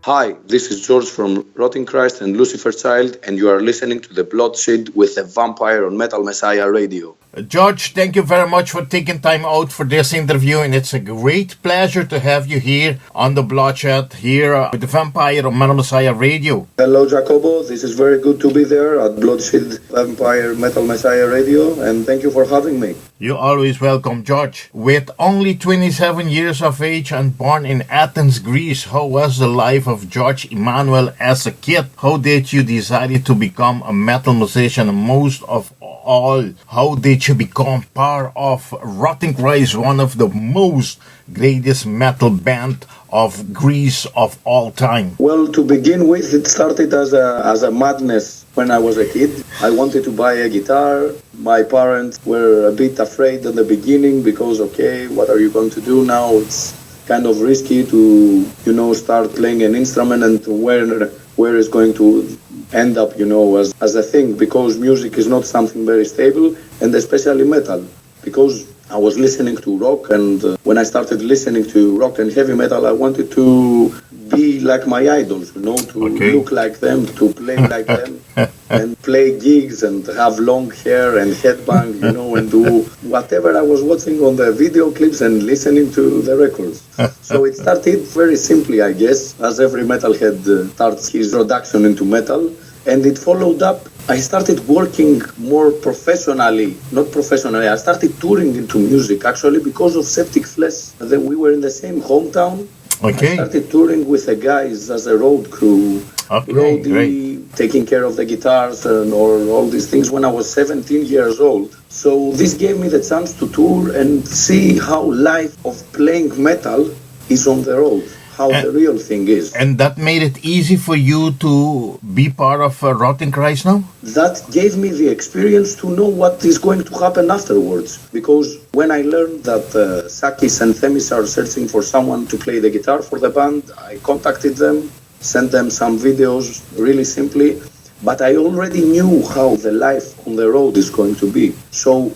Hi, this is George from Rotting Christ and Lucifer Child, and you are listening to The Bloodshed with a Vampire on Metal Messiah Radio. George, thank you very much for taking time out for this interview, and it's a great pleasure to have you here on The Bloodshed, here with the Vampire on Metal Messiah Radio. Hello, Jacobo. This is very good to be there at Bloodshed Vampire Metal Messiah Radio, and thank you for having me. You're always welcome, George. With only 27 years of age and born in Athens, Greece, how was the life of George Emmanuel as a kid? How did you decide to become a metal musician? And most of all, how did you become part of Rotting Christ, one of the most greatest metal band of Greece of all time? Well, to begin with, it started as a madness when I was a kid. I wanted to buy a guitar. My parents were a bit afraid at the beginning because, okay, what are you going to do now? It's kind of risky to, start playing an instrument, and where it's going to end up, as a thing, because music is not something very stable, and especially metal, because I was listening to rock, and when I started listening to rock and heavy metal, I wanted to be like my idols, to look like them, to play like them, and play gigs and have long hair and headbang, and do whatever I was watching on the video clips and listening to the records. So it started very simply, I guess, as every metalhead starts his introduction into metal, and it followed up. I started working more professionally, not professionally, I started touring into music, actually, because of Septic Flesh. We were in the same hometown. Okay. I started touring with the guys as a road crew, roadie, great. Taking care of the guitars and all these things when I was 17 years old. So this gave me the chance to tour and see how life of playing metal is on the road, how the real thing is. And that made it easy for you to be part of Rotting Christ now? That gave me the experience to know what is going to happen afterwards. Because when I learned that Sakis and Themis are searching for someone to play the guitar for the band, I contacted them, sent them some videos, really simply. But I already knew how the life on the road is going to be. So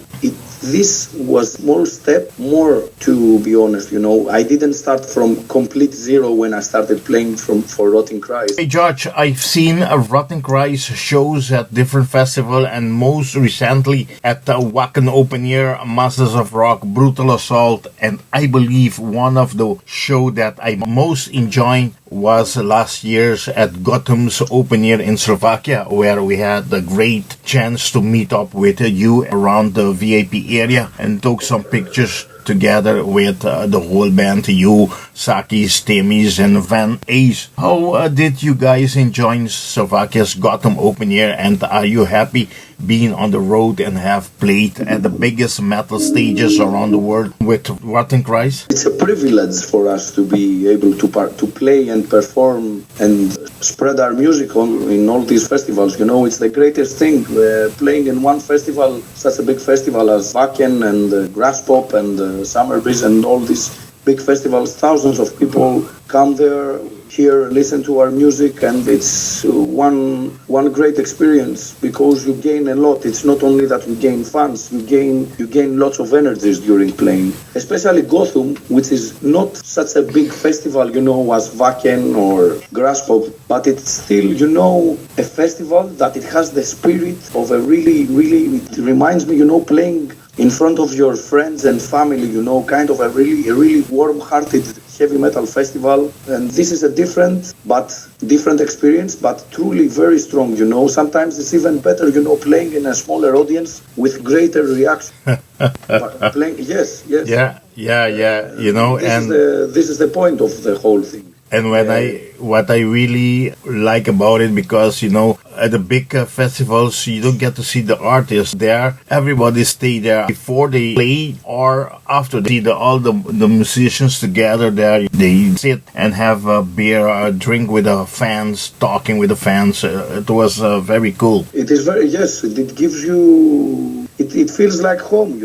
this was small step more, to be honest, I didn't start from complete zero when I started playing for Rotting Christ. Hey George, I've seen Rotting Christ shows at different festivals, and most recently at the Wacken Open Air, Masters of Rock, Brutal Assault, and I believe one of the shows that I most enjoyed was last year's at Gotham's Open Air in Slovakia, where we had the great chance to meet up with you around the VIP area and took some pictures together with the whole band, you, Sakis, Themis, and Van Ace. How did you guys enjoy Slovakia's Gotham Open Air, and are you happy being on the road and have played at the biggest metal stages around the world with Rotting Christ? It's a privilege for us to be able to play and perform and spread our music in all these festivals. It's the greatest thing. Playing in one festival, such a big festival as Wacken and Grasspop and Summer Breeze and all these big festivals, thousands of people come there, hear, listen to our music, and it's one great experience because you gain a lot. It's not only that you gain fans, you gain lots of energies during playing. Especially Gotham, which is not such a big festival, as Wacken or Grasspop, but it's still, a festival that it has the spirit of a really, it reminds me, playing in front of your friends and family, kind of a really warm-hearted heavy metal festival. And this is a different experience, but truly very strong, Sometimes it's even better, playing in a smaller audience with greater reaction. Yes. Yeah. This is the point of the whole thing. And what I really like about it, because at the big festivals you don't get to see the artists there. Everybody stay there before they play or after. They see all the musicians together there. They sit and have a beer, drink with the fans, talking with the fans. It was very cool. It is yes. It gives you. It feels like home.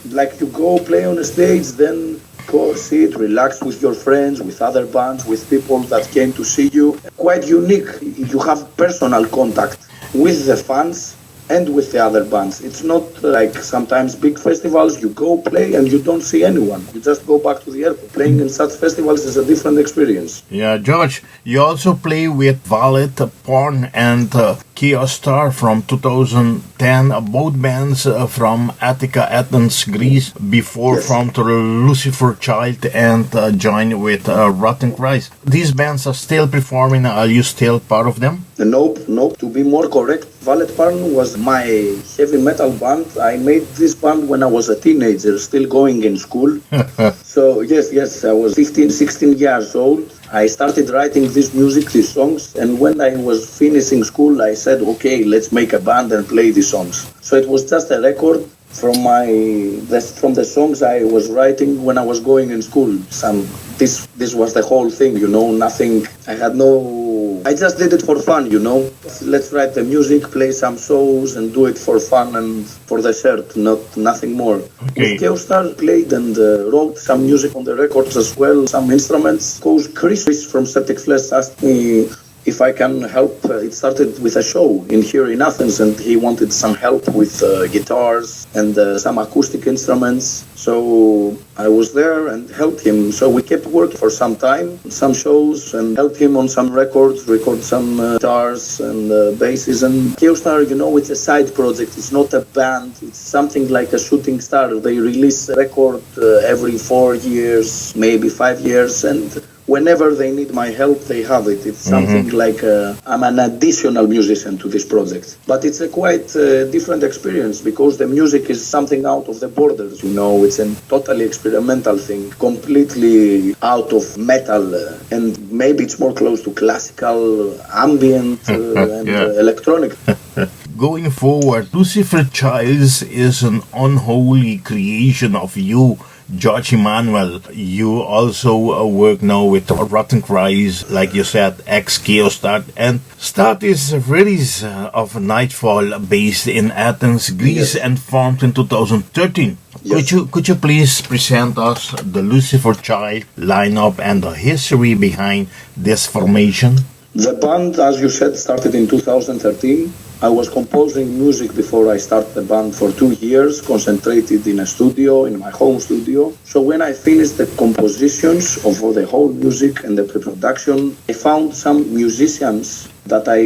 Like you go play on a stage, then go sit, relax with your friends, with other bands, with people that came to see you. Quite unique. You have personal contact with the fans and with the other bands. It's not like sometimes big festivals, you go play and you don't see anyone. You just go back to the airport. Playing in such festivals is a different experience. Yeah, George, you also play with Valet, Porn, and Chaostar from 2010, both bands from Attica, Athens, Greece, before Yes. from to Lucifer Child and joined with Rotten Christ. These bands are still performing. Are you still part of them? Nope, nope. To be more correct, Valet Parn was my heavy metal band. I made this band when I was a teenager, still going in school. So yes, I was 15, 16 years old. I started writing this music, these songs, and when I was finishing school, I said, okay, let's make a band and play these songs. So it was just a record from from the songs I was writing when I was going in school. This was the whole thing, nothing. I just did it for fun, Let's write the music, play some shows, and do it for fun and for the shirt, nothing more. Okay. With Chaostar, played and wrote some music on the records as well, some instruments. Because Chris from Septic Flesh asked me if I can help. It started with a show here in Athens, and he wanted some help with guitars and some acoustic instruments. So I was there and helped him. So we kept working for some time, some shows, and helped him on some record some guitars and basses. And Chaostar, it's a side project. It's not a band. It's something like a shooting star. They release a record every 4 years, maybe 5 years, and whenever they need my help, they have it. It's something like I'm an additional musician to this project. But it's a quite different experience because the music is something out of the borders, It's a totally experimental thing, completely out of metal. And maybe it's more close to classical, ambient, and electronic. Going forward, Lucifer Child is an unholy creation of you, George Emmanuel. You also work now with Rotten Christ, like you said, ex-Chaostar, and Stathis Ridis of Nightfall, based in Athens, Greece, and formed in 2013. Yes. Could you please present us the Lucifer Child lineup and the history behind this formation? The band, as you said, started in 2013. I was composing music before I started the band for 2 years, concentrated in a studio, in my home studio. So when I finished the compositions of the whole music and the pre-production, I found some musicians that I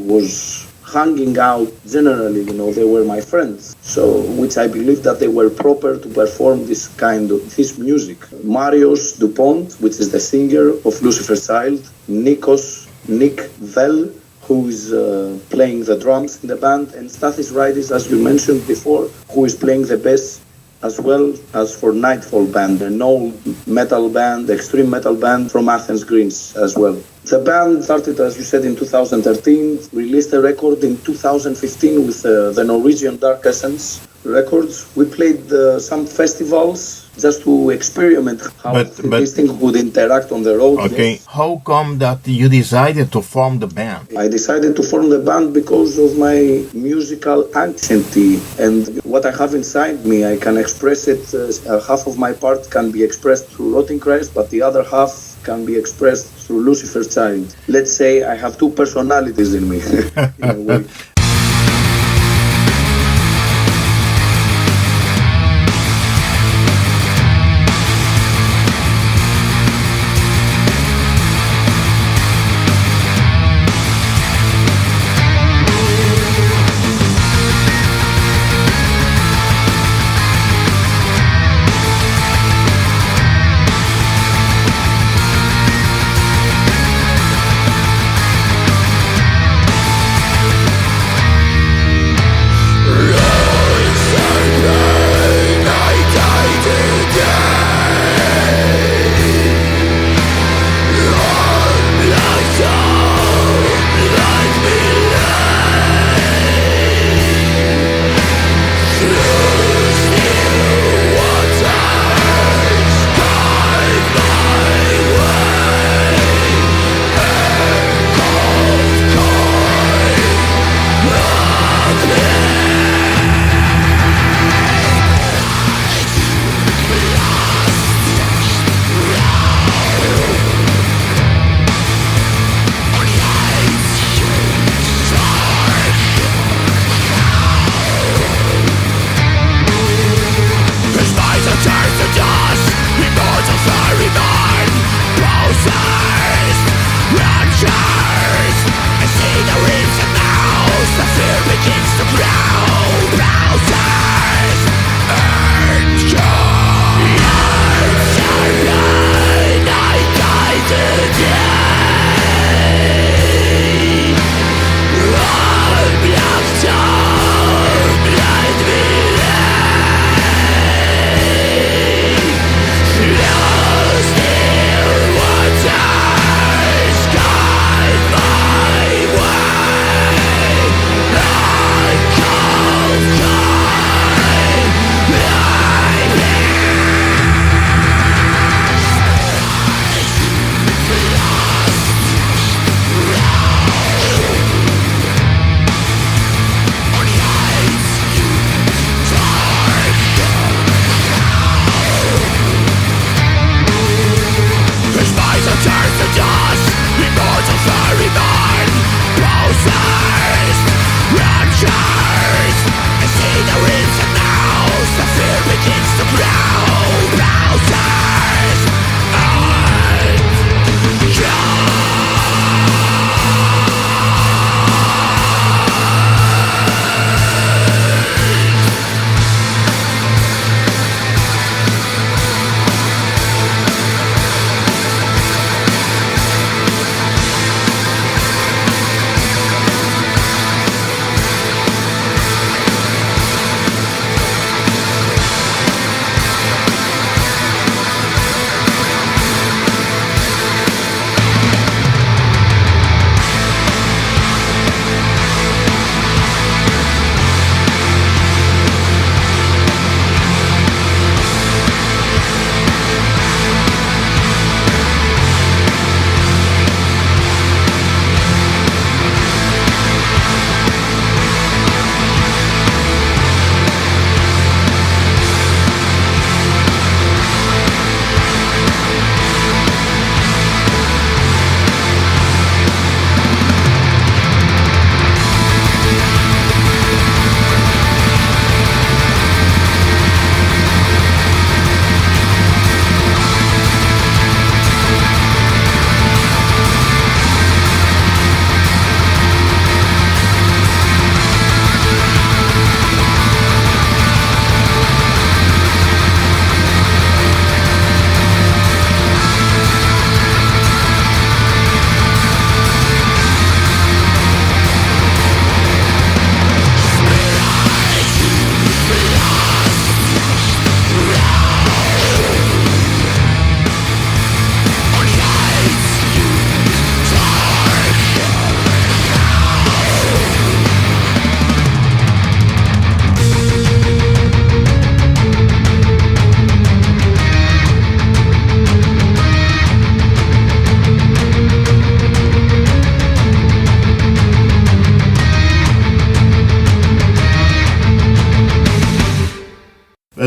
was hanging out generally, they were my friends. So, which I believe that they were proper to perform this music. Marius Dupont, which is the singer of Lucifer Child, Nick Vell, who is playing the drums in the band, and Stathis Ridis, as you mentioned before, who is playing the bass, as well as for Nightfall band, an old metal band, extreme metal band from Athens, Greece as well. The band started, as you said, in 2013, released a record in 2015 with the Norwegian Dark Essence Records. We played some festivals just to experiment how this thing would interact on the road. Okay, yes. How come that you decided to form the band? I decided to form the band because of my musical anxiety and what I have inside me. I can express it. Half of my part can be expressed through Rotting Christ, but the other half can be expressed through Lucifer Child. Let's say I have two personalities in me. In a way.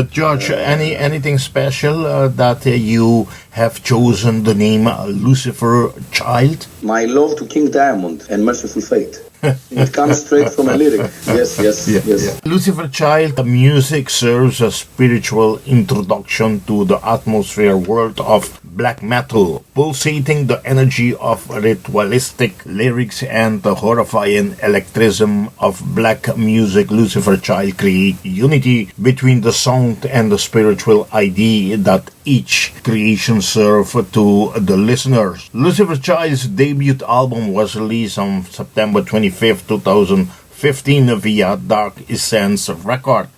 George, anything special that you have chosen the name Lucifer Child? My love to King Diamond and Merciful Fate. It comes straight from a lyric. Yes, yes, Yeah. yes. Lucifer Child, the music serves a spiritual introduction to the atmosphere world of black metal, pulsating the energy of ritualistic lyrics and the horrifying electrism of black music. Lucifer Child create unity between the sound and the spiritual idea that each creation serve to the listeners. Lucifer Child's debut album was released on September 25th, 2015 via Dark Essence Record.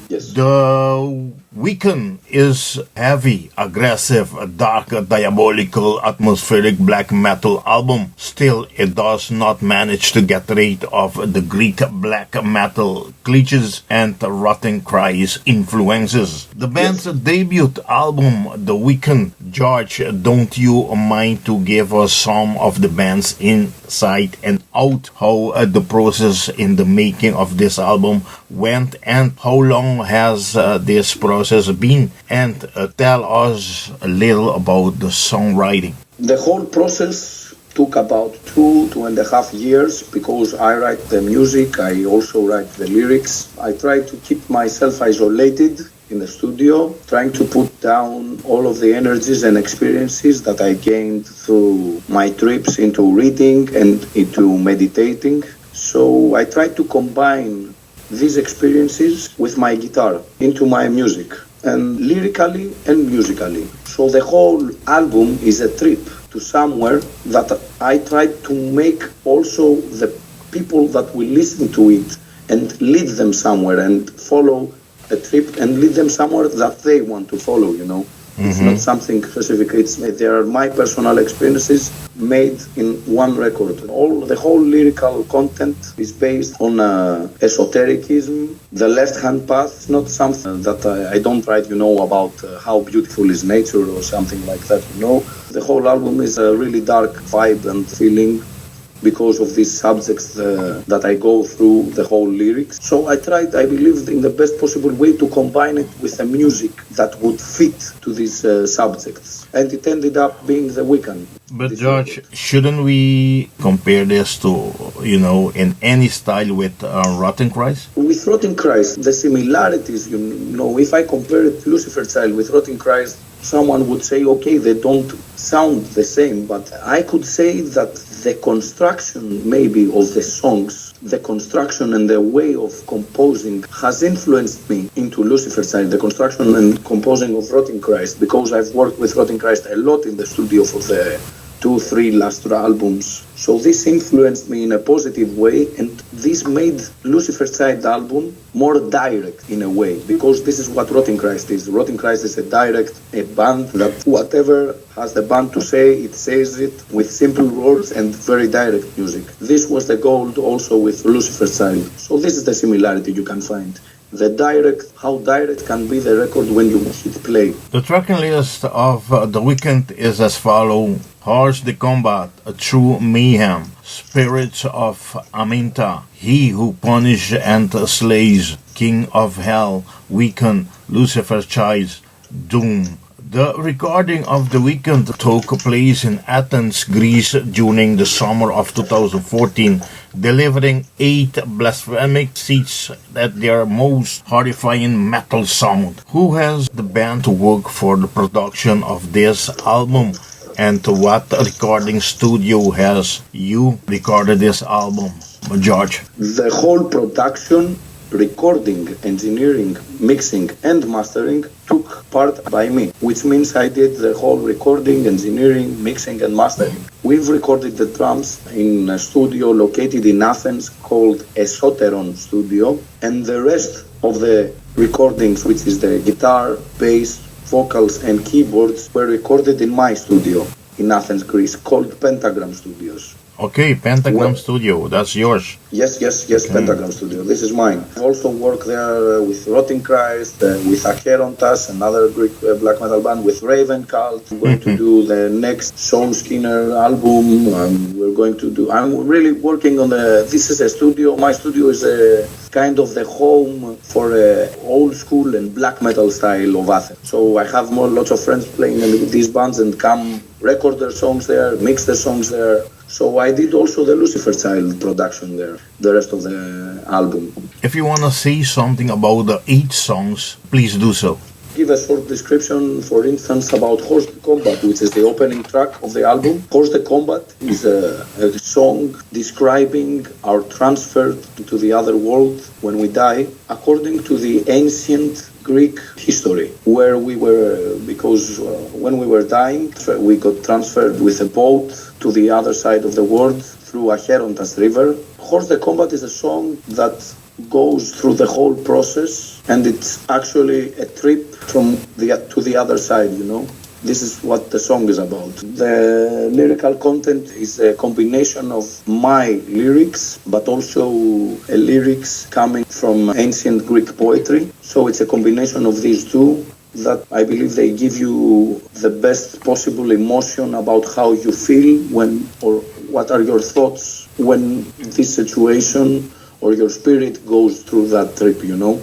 Yes. The Weekend is heavy, aggressive, dark, diabolical, atmospheric black metal album. Still, it does not manage to get rid of the Greek black metal cliches and rotting cries influences. The band's debut album, The Weekend. George, don't you mind to give us some of the band's inside and out how the process in the making of this album went, and how long has this process been, and tell us a little about the songwriting. The whole process took about 2.5 years, because I write the music, I also write the lyrics. I try to keep myself isolated in the studio, trying to put down all of the energies and experiences that I gained through my trips into reading and into meditating. So I try to combine these experiences with my guitar into my music, and lyrically and musically. So the whole album is a trip to somewhere that I try to make also the people that will listen to it and lead them somewhere and follow a trip and lead them somewhere that they want to follow, you know. It's not something specific. They are my personal experiences made in one record. The whole lyrical content is based on esotericism. The left-hand path is not something that I don't write, you know, about how beautiful is nature or something like that, you know. The whole album is a really dark vibe and feeling, because of these subjects that I go through the whole lyrics. So I believed in the best possible way to combine it with a music that would fit to these subjects. And it ended up being The Weekend. But George, shouldn't we compare this to, you know, in any style with Rotten Christ? With Rotten Christ, the similarities, you know, if I compare it Lucifer Child with Rotten Christ, someone would say, okay, they don't sound the same, but I could say that the construction maybe of the songs, the construction and the way of composing has influenced me into Lucifer Child, the construction and composing of Rotting Christ, because I've worked with Rotting Christ a lot in the studio for the 2-3 last albums. So this influenced me in a positive way, and this made Lucifer Child album more direct in a way, because this is what Rotting Christ is. Rotting Christ is a band that whatever has the band to say, it says it with simple words and very direct music. This was the goal also with Lucifer Child. So this is the similarity you can find. How direct can be the record when you hit play. The tracking list of The Weekend is as follows: Harsh the Combat, A True Mayhem, Spirits of Aminta, He Who Punish and Slays, King of Hell, Weekend, Lucifer Child, Doom. The recording of The Weekend took place in Athens, Greece during the summer of 2014, delivering 8 blasphemic seats at their most horrifying metal sound. Who has the band to work for the production of this album, and to what recording studio has you recorded this album, George? The whole production, recording, engineering, mixing and mastering took part by me, which means I did the whole recording, engineering, mixing and mastering. We've recorded the drums in a studio located in Athens called Esoteron Studio, and the rest of the recordings, which is the guitar, bass, vocals and keyboards, were recorded in my studio in Athens, Greece, called Pentagram Studios. Okay, Pentagram Well, Studio, that's yours. yes, Okay. Pentagram Studio. This is mine. I also work there with Rotting Christ, with Acherontas, another Greek black metal band, with Raven Cult. I'm going to do the next Soul Skinner album. We're going to do. I'm really working on the. This is a studio. My studio is a kind of the home for old school and black metal style of Athens. So I have lots of friends playing in these bands and come record their songs there, mix the songs there. So I did also the Lucifer Child production there, the rest of the album. If you want to say something about the 8 songs, please do so. Give a short description, for instance, about Horse the Combat, which is the opening track of the album. Horse the Combat is a song describing our transfer to the other world when we die, according to the ancient Greek history, where we were, because when we were dying, we got transferred with a boat to the other side of the world through Acherontas River. Horse the Combat is a song that goes through the whole process, and it's actually a trip from to the other side, you know. This is what the song is about. The lyrical content is a combination of my lyrics, but also lyrics coming from ancient Greek poetry. So it's a combination of these two that I believe they give you the best possible emotion about how you feel when, or what are your thoughts when this situation or your spirit goes through that trip, you know.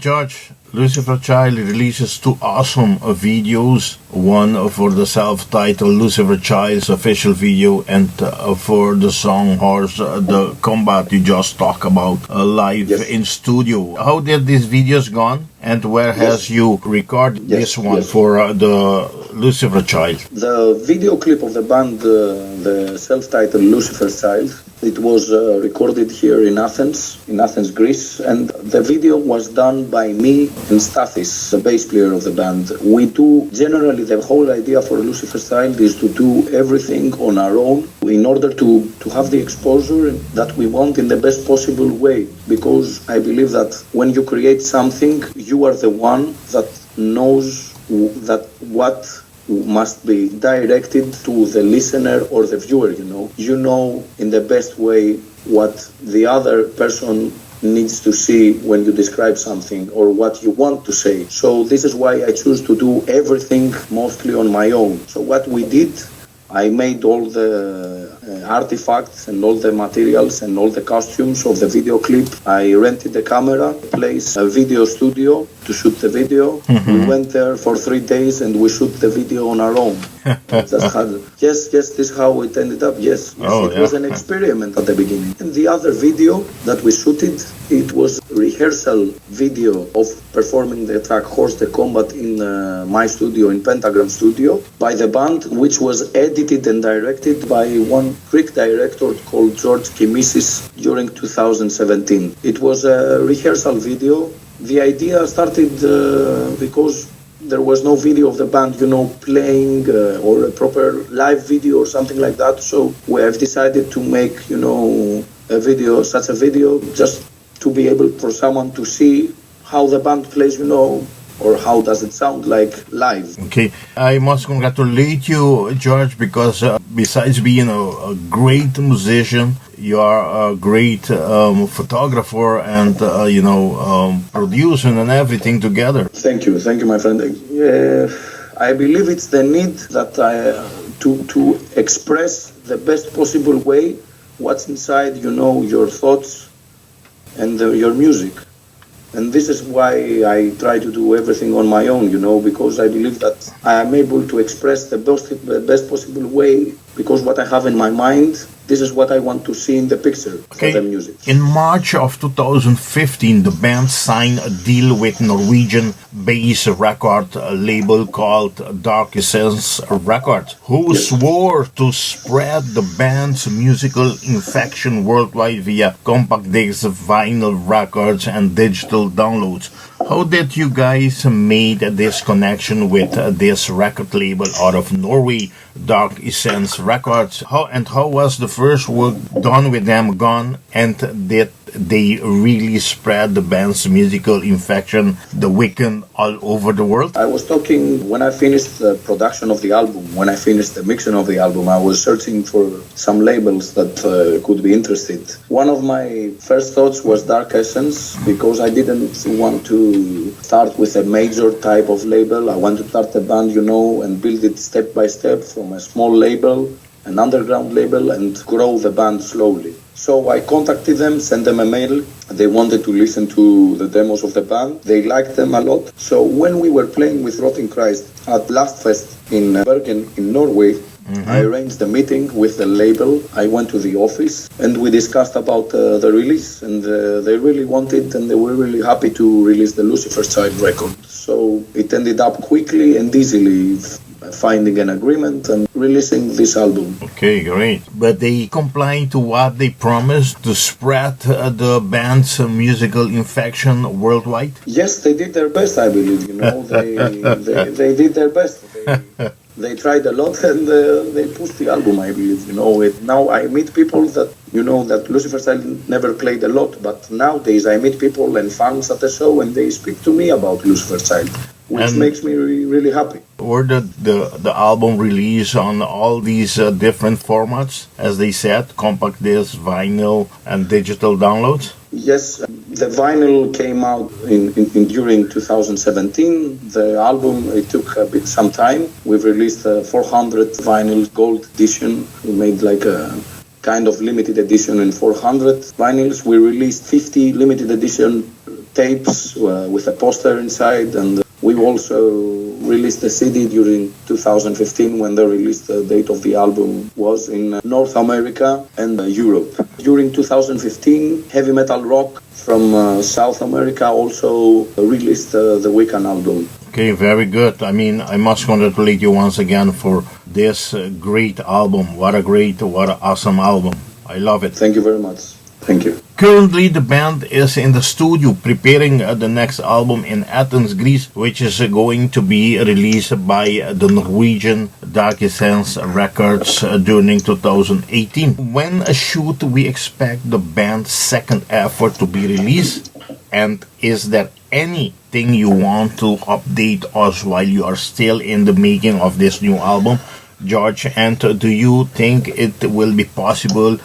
George, Lucifer Child releases two awesome videos. One for the self-titled Lucifer Child's official video, and for the song Horse, the combat you just talked about, live in studio. How did these videos gone? And where has you recorded this one for the Lucifer Child? The video clip of the band, the self-titled Lucifer Child, it was recorded here in Athens, Greece, and the video was done by me and Stathis, the bass player of the band. We do, generally the whole idea for Lucifer Child is to do everything on our own in order to have the exposure that we want in the best possible way, because I believe that when you create something, you are the one that knows that what must be directed to the listener or the viewer, You know in the best way what the other person needs to see when you describe something or what you want to say. So this is why I choose to do everything mostly on my own. So what we did, I made all the artifacts and all the materials and all the costumes of the video clip. I rented a camera, place a video studio to shoot the video. We went there for 3 days and we shoot the video on our own. Yes, this is how it ended up. Yes, it was an experiment at the beginning. And the other video that we shooted, it was rehearsal video of performing the track Horse the Combat in my studio, in Pentagram Studio, by the band, which was edited and directed by one Greek director called George Emmanuel during 2017. It was a rehearsal video. The idea started because there was no video of the band, playing or a proper live video or something like that. So we have decided to make, such a video, just to be able for someone to see how the band plays, or how does it sound like live. Okay, I must congratulate you, George, because besides being a great musician, you are a great photographer and, producer and everything together. Thank you, my friend. I believe it's the need that to express the best possible way what's inside, your thoughts and your music. And this is why I try to do everything on my own, because I believe that I am able to express the best possible way, because what I have in my mind, this is what I want to see in the picture for the music. In March of 2015, the band signed a deal with Norwegian bass record label called Dark Essence Records, who swore to spread the band's musical infection worldwide via compact discs, vinyl records, and digital downloads. How did you guys made this connection with this record label out of Norway, Dark Essence Records? How was the first work done with them gone? And did they really spread the band's musical infection, the weekend, all over the world? I was talking, when I finished the production of the album, when I finished the mixing of the album, I was searching for some labels that could be interested. One of my first thoughts was Dark Essence, because I didn't want to start with a major type of label. I wanted to start a band, and build it step by step from a small label, an underground label, and grow the band slowly. So I contacted them, sent them a mail. They wanted to listen to the demos of the band. They liked them a lot. So when we were playing with Rotting Christ at Blastfest in Bergen in Norway, I arranged a meeting with the label. I went to the office and we discussed about the release, and they really wanted and they were really happy to release the Lucifer Child record. So it ended up quickly and easily, finding an agreement and releasing this album. Okay, great. But they complied to what they promised, to spread the band's musical infection worldwide? Yes, they did their best, I believe. They did their best. They tried a lot and they pushed the album, I believe. Now I meet people that, that Lucifer Child never played a lot, but nowadays I meet people and fans at the show and they speak to me about Lucifer Child, which makes me really happy. Were the album released on all these different formats, as they said, compact disc, vinyl, and digital downloads? Yes, the vinyl came out during 2017. The album, it took some time. We've released 400 vinyl gold edition. We made like a kind of limited edition in 400 vinyls. We released 50 limited edition tapes with a poster inside, and we also released the CD during 2015 when the release date of the album was in North America and Europe. During 2015, Heavy Metal Rock from South America also released the Weekend album. Okay, very good. I mean, I must congratulate you once again for this great album. What an awesome album. I love it. Thank you very much. Thank you. Currently, the band is in the studio preparing the next album in Athens, Greece, which is going to be released by the Norwegian Dark Essence Records during 2018. When should we expect the band's second effort to be released? And is there anything you want to update us while you are still in the making of this new album, George? And do you think it will be possible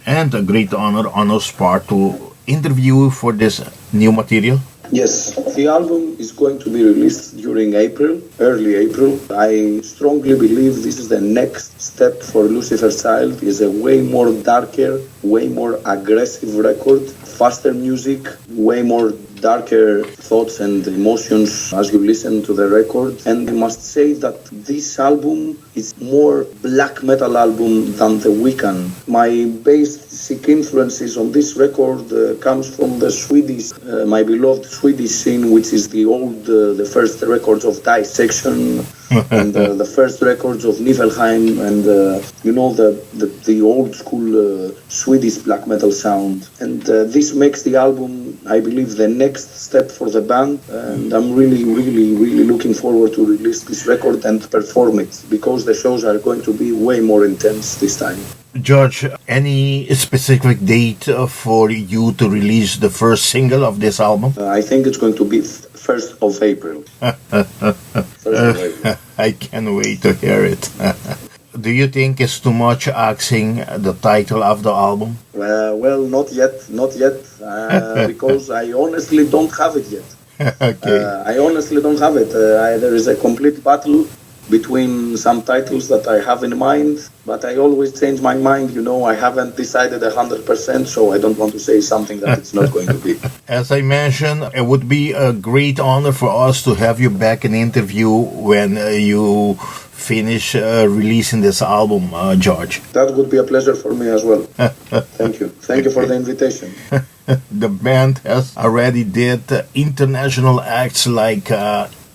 and a great honor on our part to interview for this new material? Yes, the album is going to be released during April, early April. I strongly believe this is the next step for Lucifer Child. It's a way more darker, way more aggressive record, faster music, way more darker thoughts and emotions as you listen to the record. And I must say that this album is more black metal album than The Weeknd. My basic influences on this record comes from the Swedish, my beloved Swedish scene, which is the first records of Dissection and the first records of Niflheim, and the old school Swedish black metal sound. And this makes the album, I believe, the next step for the band, and I'm really looking forward to release this record and perform it, because the shows are going to be way more intense this time. George, any specific date for you to release the first single of this album? I think it's going to be 1st of April. 1st of April. I can't wait to hear it. Do you think it's too much asking the title of the album? Well, not yet, because I honestly don't have it yet. Okay. I honestly don't have it. There is a complete battle between some titles that I have in mind, but I always change my mind. I haven't decided 100%, so I don't want to say something that it's not going to be. As I mentioned, it would be a great honor for us to have you back in interview when you finish releasing this album, George. That would be a pleasure for me as well. Thank you. Thank you for the invitation. The band has already did international acts like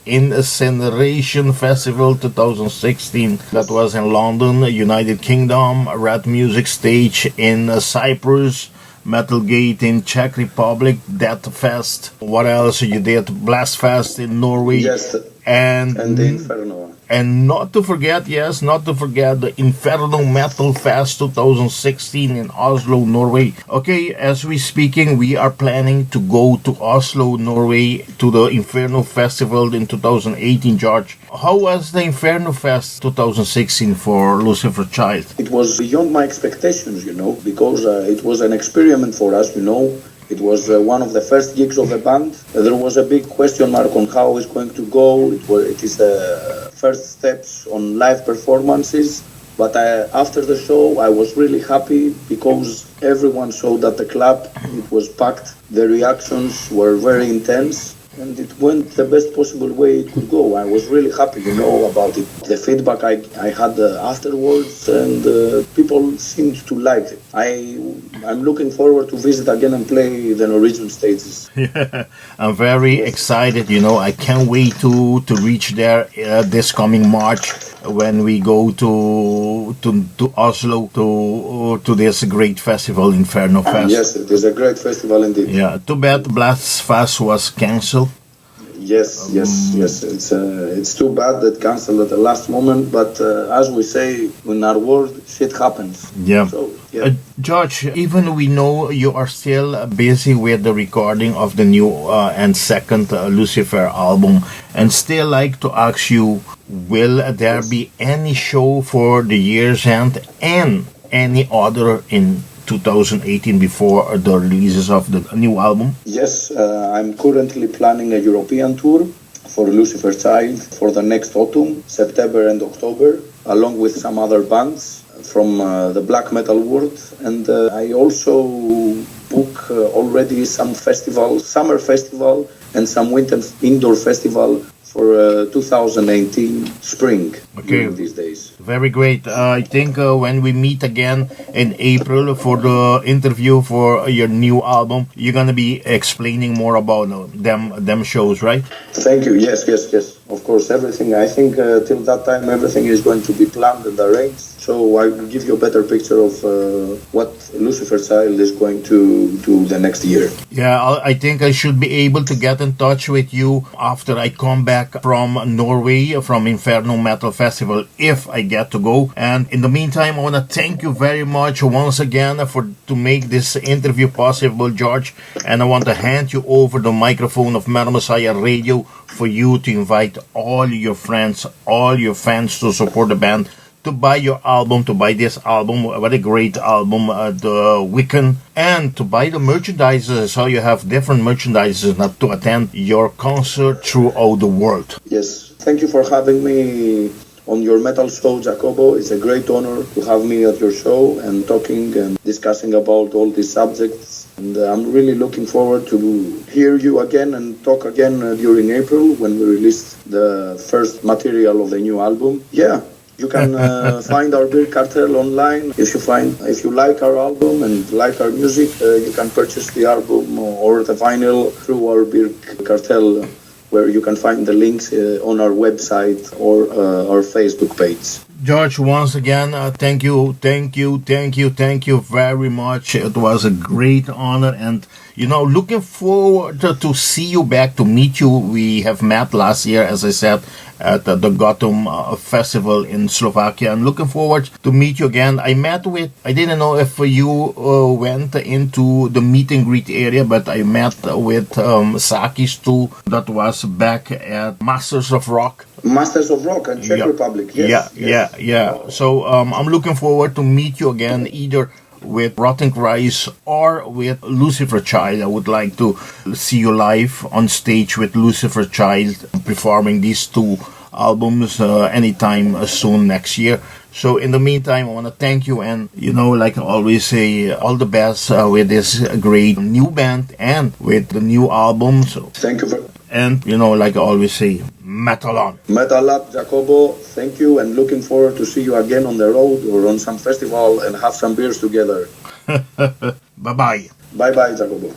Incineration Festival 2016, that was in London, United Kingdom, Red Music Stage in Cyprus, Metalgate in Czech Republic, Death Fest. What else you did? Blast Fest in Norway. Yes, and the Inferno. And not to forget the Inferno Metal Fest 2016 in Oslo, Norway. Okay, as we speaking, we are planning to go to Oslo, Norway, to the Inferno Festival in 2018, George. How was the Inferno Fest 2016 for Lucifer Child? It was beyond my expectations, because it was an experiment for us, It was one of the first gigs of the band. There was a big question mark on how it's going to go. It is the first steps on live performances. But after the show, I was really happy because everyone showed at the club. It was packed. The reactions were very intense. And it went the best possible way it could go. I was really happy, about it. The feedback I had afterwards, and people seemed to like it. I'm looking forward to visit again and play the Norwegian stages. Yeah, I'm very excited. I can't wait to reach there this coming March when we go to Oslo to this great festival, Inferno Fest. Yes, it is a great festival indeed. Yeah, too bad Blast Fest was cancelled. Yes. It's too bad that cancelled at the last moment, but as we say in our world, shit happens. Yeah. So, yeah. George, even we know you are still busy with the recording of the new and second Lucifer album, and still like to ask you, will there be any show for the year's end and any other in 2018 before the releases of the new album? Yes, I'm currently planning a European tour for Lucifer Child for the next autumn, September and October, along with some other bands from the black metal world. And I also book already some festival, summer festival, and some winter indoor festival for 2018 spring during these days. Very great. I think when we meet again in April for the interview for your new album, you're gonna be explaining more about them shows, right? Thank you. Yes. Of course, everything. I think till that time, everything is going to be planned and arranged. So I will give you a better picture of what Lucifer Child is going to do the next year. Yeah, I think I should be able to get in touch with you after I come back from Norway, from Inferno Metal Festival, if I get to go. And in the meantime, I want to thank you very much once again to make this interview possible, George. And I want to hand you over the microphone of Metal Messiah Radio for you to invite all your friends, all your fans to support the band, to buy your album, to buy this album, what a great album, The Wiccan, and to buy the merchandise, so you have different merchandises to attend your concert throughout the world. Yes, thank you for having me on your metal show, Jacobo. It's a great honor to have me at your show and talking and discussing about all these subjects. And I'm really looking forward to hear you again and talk again during April when we release the first material of the new album. Yeah. You can find our Beer Cartel online. If you like our album and like our music, you can purchase the album or the vinyl through our Beer Cartel, where you can find the links on our website or our Facebook page. George, once again, thank you very much. It was a great honor, and looking forward to see you back, to meet you. We have met last year, as I said, at the Gotham Festival in Slovakia. I'm looking forward to meet you again. I didn't know if you went into the meet and greet area, but I met with Sakis too, that was back at Masters of Rock and Czech Republic. Yes. Yeah. So I'm looking forward to meet you again, either with Rotting Rice or with Lucifer Child. I would like to see you live on stage with Lucifer Child performing these two albums anytime soon next year. So in the meantime, I want to thank you, and like I always say, all the best with this great new band and with the new album. So thank you. And like I always say, metal on. Metal up, Jacobo. Thank you, and looking forward to see you again on the road or on some festival and have some beers together. Bye-bye. Bye-bye, Jacobo.